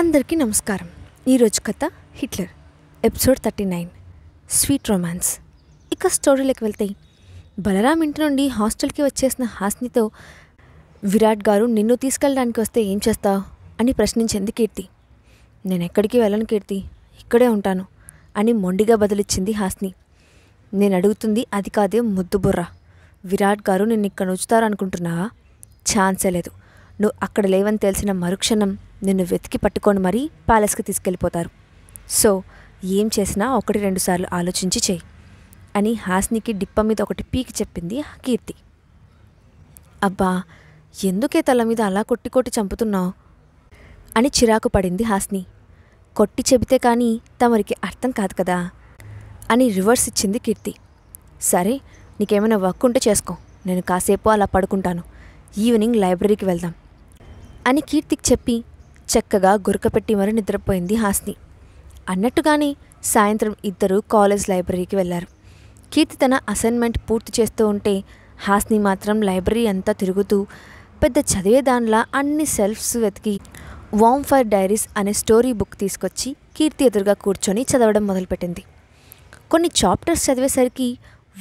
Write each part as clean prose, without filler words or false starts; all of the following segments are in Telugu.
అందరికీ నమస్కారం. ఈరోజు కథ హిట్లర్ ఎపిసోడ్ 39 స్వీట్ రొమాన్స్. ఇక స్టోరీలోకి వెళ్తే బలరాం ఇంటి నుండి హాస్టల్కి వచ్చేసిన హాస్నితో విరాట్ గారు నిన్ను తీసుకెళ్ళడానికి వస్తే ఏం చేస్తావు అని ప్రశ్నించింది కీర్తి. నేను ఎక్కడికి వెళ్ళను కీర్తి, ఇక్కడే ఉంటాను అని మొండిగా బదులిచ్చింది హాస్ని. నేను అడుగుతుంది అది కాదే ముద్దు బుర్ర. విరాట్ గారు నిన్ను ఇక్కడ ఉంచుతారనుకుంటున్నావా? ఛాన్సే లేదు. నువ్వు అక్కడ లేవని తెలిసిన మరుక్షణం నిన్ను వెతికి పట్టుకొని మరీ ప్యాలెస్కి తీసుకెళ్ళిపోతారు. సో ఏం చేసినా 1-2 సార్లు ఆలోచించి చెయ్యి అని హాస్నికి డిప్ప మీద ఒకటి పీకి చెప్పింది కీర్తి. అబ్బా, ఎందుకే తల మీద అలా కొట్టి చంపుతున్నావు అని చిరాకు పడింది హాస్ని. కొట్టి చెబితే కానీ తమరికి అర్థం కాదు కదా అని రివర్స్ ఇచ్చింది కీర్తి. సరే, నీకేమైనా వర్క్ ఉంటే చేసుకో, నేను కాసేపు అలా పడుకుంటాను, ఈవినింగ్ లైబ్రరీకి వెళ్దాం అని కీర్తికి చెప్పి చక్కగా గురకపెట్టి మరీ నిద్రపోయింది హాస్ని. అన్నట్టుగానే సాయంత్రం ఇద్దరూ కాలేజ్ లైబ్రరీకి వెళ్లారు. కీర్తి తన అసైన్మెంట్ పూర్తి చేస్తూ ఉంటే హాస్ని మాత్రం లైబ్రరీ అంతా తిరుగుతూ పెద్ద చదివేదానిలా అన్ని సెల్ఫ్స్ వెతికి వామ్ ఫైర్ డైరీస్ అనే స్టోరీ బుక్ తీసుకొచ్చి కీర్తి ఎదురుగా కూర్చొని చదవడం మొదలుపెట్టింది. కొన్ని చాప్టర్స్ చదివేసరికి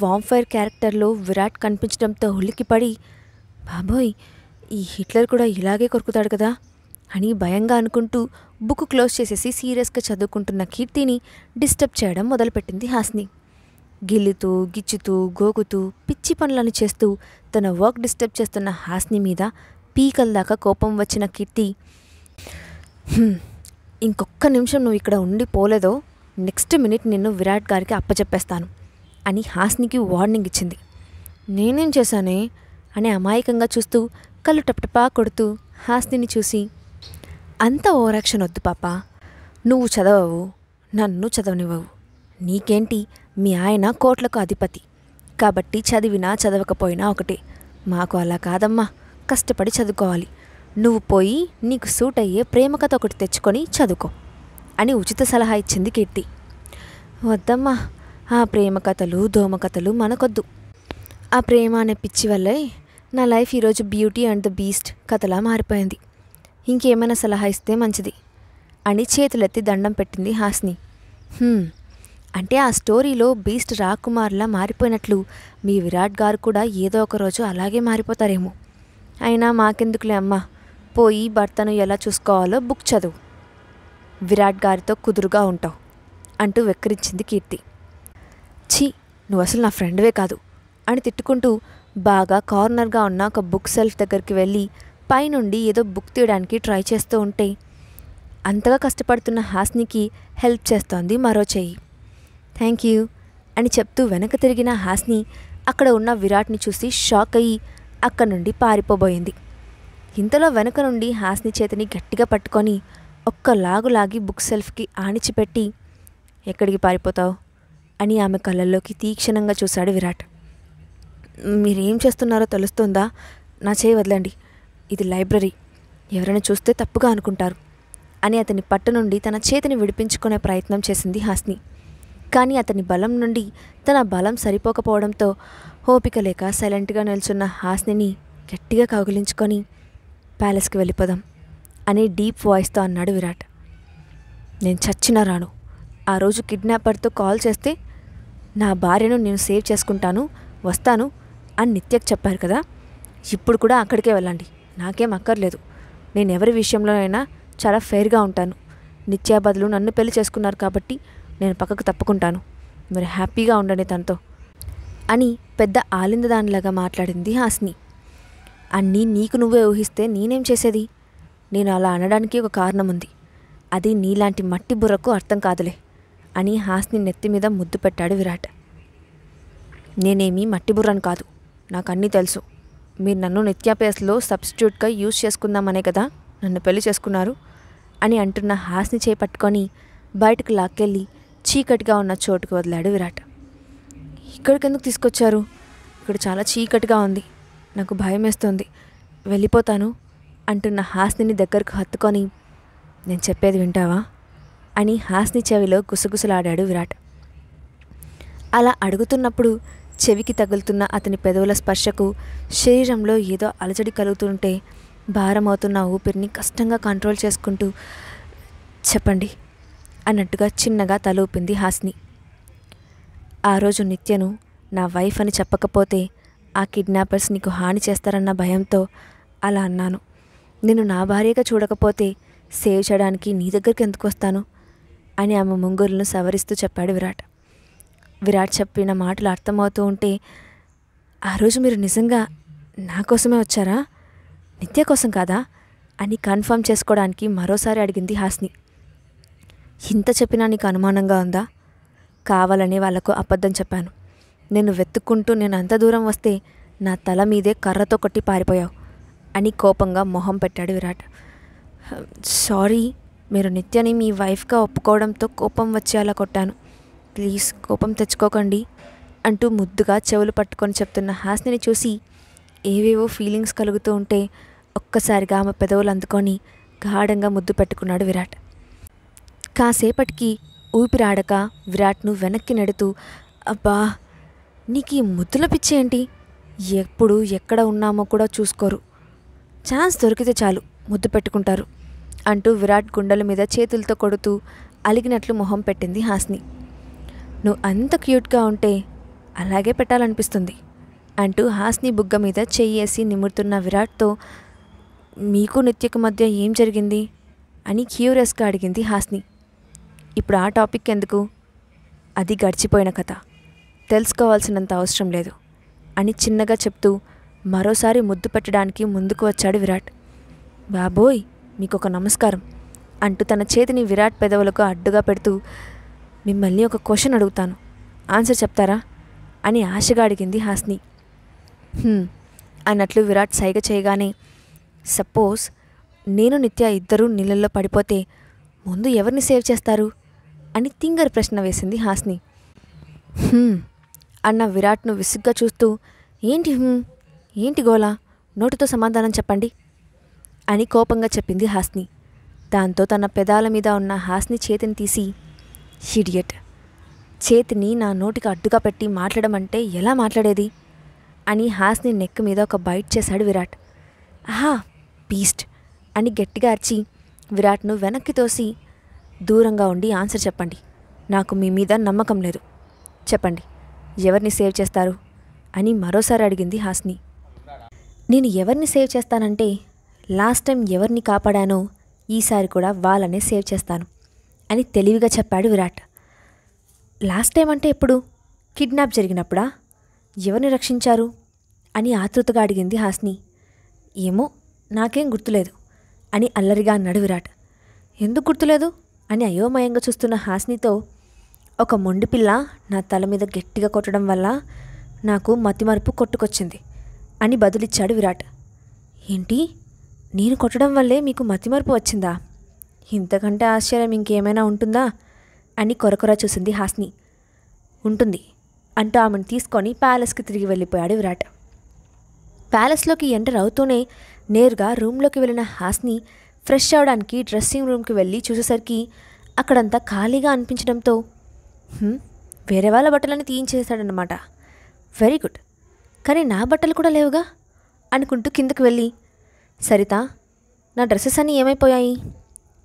వామ్ ఫైర్ క్యారెక్టర్లో విరాట్ కనిపించడంతో ఉలిక్కిపడి, బాబోయ్, ఈ హిట్లర్ కూడా ఇలాగే కొరుకుతాడు కదా అని భయంగా అనుకుంటూ బుక్ క్లోజ్ చేసేసి సీరియస్గా చదువుకుంటున్న కీర్తిని డిస్టర్బ్ చేయడం మొదలుపెట్టింది హాస్ని. గిల్లుతూ గిచ్చుతూ గోకుతూ పిచ్చి పనులను చేస్తూ తన వర్క్ డిస్టర్బ్ చేస్తున్న హాస్ని మీద పీకల దాకా కోపం వచ్చిన కీర్తి, ఇంకొక్క నిమిషం నువ్వు ఇక్కడ ఉండి పోలేదో నెక్స్ట్ మినిట్ నిన్ను విరాట్ గారికి అప్పచెప్పేస్తాను అని హాస్నికి వార్నింగ్ ఇచ్చింది. నేనేం చేశానే అని అమాయకంగా చూస్తూ కళ్ళు టపటపా కొడుతూ హాస్నిని చూసి, అంత ఓవరాక్షన్ వద్దు పాపా, నువ్వు చదవవు, నన్ను చదవనివ్వవు. నీకేంటి, మీ ఆయన కోట్లకు అధిపతి కాబట్టి చదివినా చదవకపోయినా ఒకటే. మాకు అలా కాదమ్మా, కష్టపడి చదువుకోవాలి. నువ్వు పోయి నీకు సూట్ అయ్యే ప్రేమ కథ ఒకటి తెచ్చుకొని చదువుకో అని ఉచిత సలహా ఇచ్చింది కీర్తి. వద్దమ్మా, ఆ ప్రేమ కథలు దోమ కథలు మనకొద్దు. ఆ ప్రేమ అనే పిచ్చి వల్లే నా లైఫ్ ఈరోజు బ్యూటీ అండ్ ద బీస్ట్ కథలా మారిపోయింది. ఇంకేమైనా సలహా ఇస్తే మంచిది అని చేతులెత్తి దండం పెట్టింది హాస్ని. అంటే ఆ స్టోరీలో బీస్ట్ రాకుమార్లా మారిపోయినట్లు మీ విరాట్ గారు కూడా ఏదో ఒక రోజు అలాగే మారిపోతారేమో. అయినా మాకెందుకులే అమ్మా, పోయి భర్తను ఎలా చూసుకోవాలో బుక్ చదువు, విరాట్ గారితో కుదురుగా ఉంటావు అంటూ వెక్కిరించింది కీర్తి. ఛీ, నువ్వు అసలు నా ఫ్రెండ్వే కాదు అని తిట్టుకుంటూ బాగా కార్నర్గా ఉన్న ఒక బుక్ సెల్ఫ్ దగ్గరికి వెళ్ళి పైనుండి ఏదో బుక్ తీయడానికి ట్రై చేస్తూ ఉంటే అంతగా కష్టపడుతున్న హాస్నికి హెల్ప్ చేస్తోంది మరో చెయ్యి. థ్యాంక్ యూ అని చెప్తూ వెనక తిరిగిన హాస్ని అక్కడ ఉన్న విరాట్ని చూసి షాక్ అయ్యి అక్కడి నుండి పారిపోబోయింది. ఇంతలో వెనక నుండి హాస్ని చేతిని గట్టిగా పట్టుకొని ఒక్క లాగి బుక్ సెల్ఫ్కి ఆనిచిపెట్టి, ఎక్కడికి పారిపోతావు అని ఆమె కళ్ళల్లోకి తీక్షణంగా చూశాడు విరాట్. మీరేం చేస్తున్నారో తెలుస్తుందా? నా చేయి వదలండి, ఇది లైబ్రరీ, ఎవరైనా చూస్తే తప్పుగా అనుకుంటారు అని అతని పట్టు నుండి తన చేతిని విడిపించుకునే ప్రయత్నం చేసింది హాస్ని. కానీ అతని బలం నుండి తన బలం సరిపోకపోవడంతో ఓపిక లేక సైలెంట్గా నిల్చున్న హాస్నిని గట్టిగా కౌగిలించుకొని, ప్యాలెస్కి వెళ్ళిపోదాం అని డీప్ వాయిస్తో అన్నాడు విరాట్. నేను చచ్చినా రాను. ఆ రోజు కిడ్నాపర్తో కాల్ చేస్తే నా భార్యను నేను సేవ్ చేసుకుంటాను, వస్తాను అని నిత్యకు చెప్పారు కదా, ఇప్పుడు కూడా అక్కడికే వెళ్ళండి, నాకేం అక్కర్లేదు. నేను ఎవరి విషయంలోనైనా చాలా ఫెయిర్గా ఉంటాను. నిత్య బదులు నన్ను పెళ్లి చేసుకున్నారు కాబట్టి నేను పక్కకు తప్పుకుంటాను, మీరు హ్యాపీగా ఉండండి తనతో అని పెద్ద ఆలిందదానిలాగా మాట్లాడింది హాస్ని. అన్నీ నీకు నువ్వే ఊహిస్తే నేనేం చేసేది? నేను అలా అనడానికి ఒక కారణం ఉంది, అది నీలాంటి మట్టి బుర్రకు అర్థం కాదులే అని హాస్ని నెత్తి మీద ముద్దు పెట్టాడు విరాట్. నేనేమీ మట్టి బుర్రను కాదు, నాకు అన్నీ తెలుసు. మీరు నన్ను నిత్యా ప్లేస్లో సబ్స్టిట్యూట్గా యూజ్ చేసుకుందామనే కదా నన్ను పెళ్లి చేసుకున్నారు అని అంటున్న హాస్ని చేపట్టుకొని బయటకు లాక్కెళ్ళి చీకటిగా ఉన్న చోటుకు వదిలాడు విరాట్. ఇక్కడికి ఎందుకు తీసుకొచ్చారు? ఇక్కడ చాలా చీకటిగా ఉంది, నాకు భయం వేస్తుంది, వెళ్ళిపోతాను అంటున్న హాస్నిని దగ్గరకు హత్తుకొని, నేను చెప్పేది వింటావా అని హాస్ని చెవిలో గుసగుసలాడాడు విరాట్. అలా అడుగుతున్నప్పుడు చెవికి తగులుతున్న అతని పెదవుల స్పర్శకు శరీరంలో ఏదో అలజడి కలుగుతుంటే భారమవుతున్న ఊపిరిని కష్టంగా కంట్రోల్ చేసుకుంటూ, చెప్పండి అన్నట్టుగా చిన్నగా తల ఊపింది హాస్ని. ఆ రోజు నిత్యను నా వైఫ్ అని చెప్పకపోతే ఆ కిడ్నాపర్స్ నీకు హాని చేస్తారన్న భయంతో అలా అన్నాను. నేను నా భార్యగా చూడకపోతే సేవ్ చేయడానికి నీ దగ్గరికి ఎందుకు వస్తాను అని ఆమె ముంగురులను సవరిస్తూ చెప్పాడు విరాట్. విరాట్ చెప్పిన మాటలు అర్థమవుతూ ఉంటే, ఆ రోజు మీరు నిజంగా నా కోసమే వచ్చారా, నిత్య కోసం కాదా అని కన్ఫర్మ్ చేసుకోవడానికి మరోసారి అడిగింది హాస్ని. ఇంత చెప్పినా నీకు అనుమానంగా ఉందా? కావాలని వాళ్లకు అబద్ధం చెప్పాను. నేను వెతుక్కుంటూ నేను అంత దూరం వస్తే నా తల మీదే కర్రతో కొట్టి పారిపోయావు అని కోపంగా మొహం పెట్టాడు విరాట్. సారీ, మీరు నిత్యని మీ వైఫ్గా ఒప్పుకోవడంతో కోపం వచ్చి అలా కొట్టాను. ప్లీజ్ కోపం తెచ్చుకోకండి అంటూ ముద్దుగా చెవులు పట్టుకొని చెప్తున్న హాస్నిని చూసి ఏవేవో ఫీలింగ్స్ కలుగుతూ ఉంటే ఒక్కసారిగా ఆమె పెదవులు అందుకొని గాఢంగా ముద్దు పెట్టుకున్నాడు విరాట్. కాసేపటికి ఊపిరాడక విరాట్ను వెనక్కి నెడుతూ, అబ్బా నీకు ఈ ముద్దుల పిచ్చి ఏంటి? ఎప్పుడు ఎక్కడ ఉన్నామో కూడా చూసుకోరు, ఛాన్స్ దొరికితే చాలు ముద్దు పెట్టుకుంటారు అంటూ విరాట్ గుండెల మీద చేతులతో కొడుతూ అలిగినట్లు మొహం పెట్టింది హాస్ని. నువ్వు అంత క్యూట్గా ఉంటే అలాగే పెట్టాలనిపిస్తుంది అంటూ హాస్ని బుగ్గ మీద చెయ్యేసి నిమురుతున్న విరాట్తో, మీకు నిత్యకు మధ్య ఏం జరిగింది అని క్యూరియస్గా అడిగింది హాస్ని. ఇప్పుడు ఆ టాపిక్ ఎందుకు, అది గడిచిపోయిన కథ, తెలుసుకోవాల్సినంత అవసరం లేదు అని చిన్నగా చెప్తూ మరోసారి ముద్దు పెట్టడానికి ముందుకు వచ్చాడు విరాట్. బాబోయ్ మీకొక నమస్కారం అంటూ తన చేతిని విరాట్ పెదవులకు అడ్డుగా పెడుతూ, మిమ్మల్ని ఒక క్వశ్చన్ అడుగుతాను, ఆన్సర్ చెప్తారా అని ఆశగా అడిగింది హాస్ని. అన్నట్లు విరాట్ సైగ చేయగానే, సపోజ్ నేను నిత్య ఇద్దరూ నీళ్ళల్లో పడిపోతే ముందు ఎవరిని సేవ్ చేస్తారు అని తింగరి ప్రశ్న వేసింది హాస్ని. అన్న విరాట్ను విసుగ్గా చూస్తూ, ఏంటి గోలా, నోటితో సమాధానం చెప్పండి అని కోపంగా చెప్పింది హాస్ని. దాంతో తన పెదాల మీద ఉన్న హాస్ని చేతిని తీసి, ఇడియట్, చేతిని నా నోటికి అడ్డుగా పెట్టి మాట్లాడమంటే ఎలా మాట్లాడేది అని హాస్ని నెక్ మీద ఒక బైట్ చేశాడు విరాట్. ఆహా బీస్ట్ అని గట్టిగా అరిచి విరాట్ను వెనక్కి తోసి, దూరంగా ఉండి ఆన్సర్ చెప్పండి, నాకు మీ మీద నమ్మకం లేదు, చెప్పండి ఎవరిని సేవ్ చేస్తారు అని మరోసారి అడిగింది హాస్ని. నేను ఎవరిని సేవ్ చేస్తానంటే లాస్ట్ టైం ఎవరిని కాపాడానో ఈసారి కూడా వాళ్ళనే సేవ్ చేస్తాను అని తెలివిగా చెప్పాడు విరాట్. లాస్ట్ టైం అంటే ఎప్పుడు? కిడ్నాప్ జరిగినప్పుడా? ఎవరిని రక్షించారు అని ఆతృతగా అడిగింది హాస్ని. ఏమో నాకేం గుర్తులేదు అని అల్లరిగా అన్నాడు విరాట్. ఎందుకు గుర్తులేదు అని అయోమయంగా చూస్తున్న హాస్నితో, ఒక మొండిపిల్ల నా తల మీద గట్టిగా కొట్టడం వల్ల నాకు మతిమరుపు కొట్టుకొచ్చింది అని బదులిచ్చాడు విరాట్. ఏంటి, నేను కొట్టడం వల్లే మీకు మతిమరుపు వచ్చిందా? ఇంతకంటే ఆశ్చర్యం ఇంకేమైనా ఉంటుందా అని కొరకొర చూసింది హాస్ని. ఉంటుంది అంటూ ఆమెను తీసుకొని ప్యాలెస్కి తిరిగి వెళ్ళిపోయాడు విరాట్. ప్యాలెస్లోకి ఎంటర్ అవుతూనే నేరుగా రూమ్లోకి వెళ్ళిన హాస్ని ఫ్రెష్ అవడానికి డ్రెస్సింగ్ రూమ్కి వెళ్ళి చూసేసరికి అక్కడంతా ఖాళీగా అనిపించడంతో, వేరే వాళ్ళ బట్టలని తీయించేశాడనమాట, వెరీ గుడ్, కానీ నా బట్టలు కూడా లేవుగా అనుకుంటూ కిందకు వెళ్ళి, సరిత నా డ్రెస్సెస్ అన్నీ ఏమైపోయాయి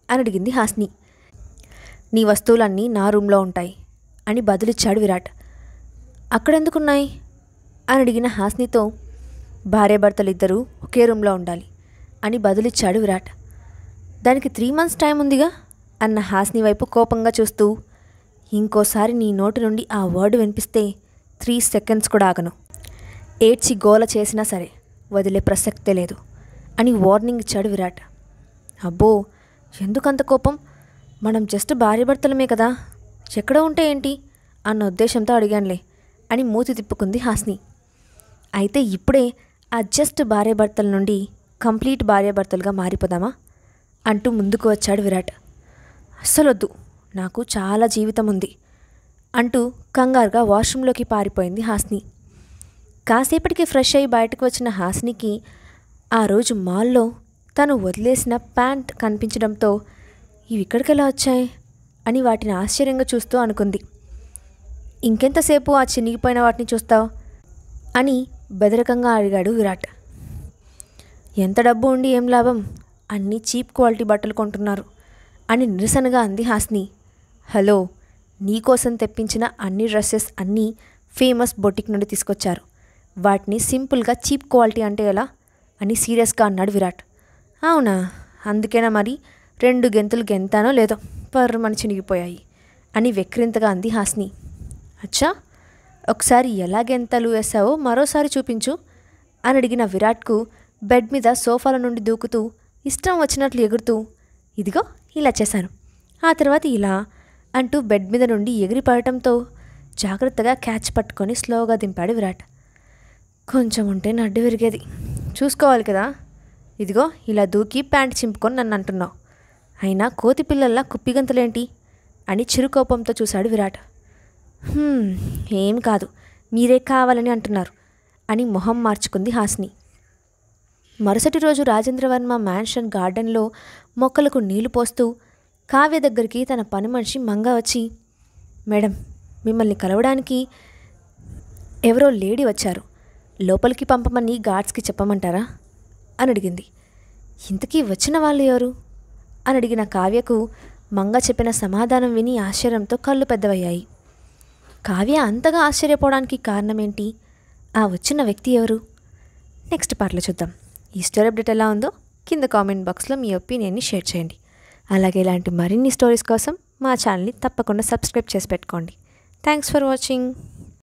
అని అడిగింది హాస్ని. నీ వస్తువులన్నీ నా రూమ్లో ఉంటాయి అని బదులిచ్చాడు విరాట్. అక్కడెందుకున్నాయి అని అడిగిన హాస్నితో, భార్యాభర్తలు ఇద్దరూ ఒకే రూమ్లో ఉండాలి అని బదులిచ్చాడు విరాట్. దానికి 3 months టైం ఉందిగా అన్న హాస్ని వైపు కోపంగా చూస్తూ, ఇంకోసారి నీ నోటి నుండి ఆ వర్డ్ వినిపిస్తే 3 seconds కూడా ఆగను, ఏడ్చి గోల చేసినా సరే వదిలే ప్రసక్తే లేదు అని వార్నింగ్ ఇచ్చాడు విరాట్. అబ్బో ఎందుకంత కోపం, మనం జస్ట్ భార్యాభర్తలమే కదా, ఎక్కడ ఉంటే ఏంటి అన్న ఉద్దేశంతో అడిగానులే అని మూతి తిప్పుకుంది హాస్ని. అయితే ఇప్పుడే ఆ జస్ట్ భార్యాభర్తల నుండి కంప్లీట్ భార్యాభర్తలుగా మారిపోదామా అంటూ ముందుకు వచ్చాడు విరాట్. అస్సలొద్దు, నాకు చాలా జీవితం ఉంది అంటూ కంగారుగా వాష్రూమ్లోకి పారిపోయింది హాస్ని. కాసేపటికి ఫ్రెష్ అయ్యి బయటకు వచ్చిన హాస్నికి ఆ రోజు మాల్లో తను వదిలేసిన ప్యాంట్ కనిపించడంతో, ఇవి ఇక్కడికి ఎలా వచ్చాయి అని వాటిని ఆశ్చర్యంగా చూస్తూ అనుకుంది. ఇంకెంతసేపు ఆ చినిగిపోయిన వాటిని చూస్తావు అని బెదరకంగా అడిగాడు విరాట్. ఎంత డబ్బు ఉండి ఏం లాభం, అన్నీ చీప్ క్వాలిటీ బట్టలు కొంటున్నారు అని నిరసనగా అంది హాస్ని. హలో, నీకోసం తెప్పించిన అన్ని డ్రెస్సెస్ అన్నీ ఫేమస్ బొటిక్ నుండి తీసుకొచ్చారు. వాటిని సింపుల్గా చీప్ క్వాలిటీ అంటే ఎలా అని సీరియస్గా అన్నాడు విరాట్. అవునా, అందుకేనా మరి 2 గెంతులు గెంతానో లేదో పర్రమని చినిగిపోయాయి అని వెక్రింతగా అంది హాస్ని. అచ్చా, ఒకసారి ఎలా గెంతలు వేసావో మరోసారి చూపించు అని అడిగిన విరాట్కు బెడ్ మీద సోఫాల నుండి దూకుతూ ఇష్టం వచ్చినట్లు ఎగురుతూ, ఇదిగో ఇలా చేశాను, ఆ తర్వాత ఇలా అంటూ బెడ్ మీద నుండి ఎగిరిపడటంతో జాగ్రత్తగా క్యాచ్ పట్టుకొని స్లోగా దింపాడు విరాట్. కొంచెం ఉంటే నడ్డు విరిగేది, చూసుకోవాలి కదా. ఇదిగో ఇలా దూకి ప్యాంట్ చింపుకొని నన్ను అంటున్నావు, అయినా కోతి పిల్లల్లా కుప్పిగంతులేంటి అని చిరుకోపంతో చూశాడు విరాట్. ఏం కాదు, మీరే కావాలని అంటున్నారు అని మొహం మార్చుకుంది హాస్ని. మరుసటి రోజు రాజేంద్రవర్మ మ్యాన్షన్ గార్డెన్లో మొక్కలకు నీళ్లు పోస్తూ కావ్య దగ్గరికి తన పని మనిషి మంగ వచ్చి, మేడం, మిమ్మల్ని కలవడానికి ఎవరో లేడీ వచ్చారు, లోపలికి పంపమని గార్డ్స్కి చెప్పమంటారా అని అడిగింది. ఇంతకీ వచ్చిన వాళ్ళు ఎవరు అని అడిగిన కావ్యకు మంగ చెప్పిన సమాధానం విని ఆశ్చర్యంతో కళ్ళు పెద్దవయ్యాయి. కావ్య అంతగా ఆశ్చర్యపోవడానికి కారణమేంటి, ఆ వచ్చిన వ్యక్తి ఎవరు? నెక్స్ట్ పార్ట్లో చూద్దాం. ఈ స్టోరీ అప్డేట్ ఎలా ఉందో కింద కామెంట్ బాక్స్లో మీ ఒపీనియన్ని షేర్ చేయండి. అలాగే ఇలాంటి మరిన్ని స్టోరీస్ కోసం మా ఛానల్ని తప్పకుండా సబ్స్క్రైబ్ చేసి పెట్టుకోండి. Thanks for watching.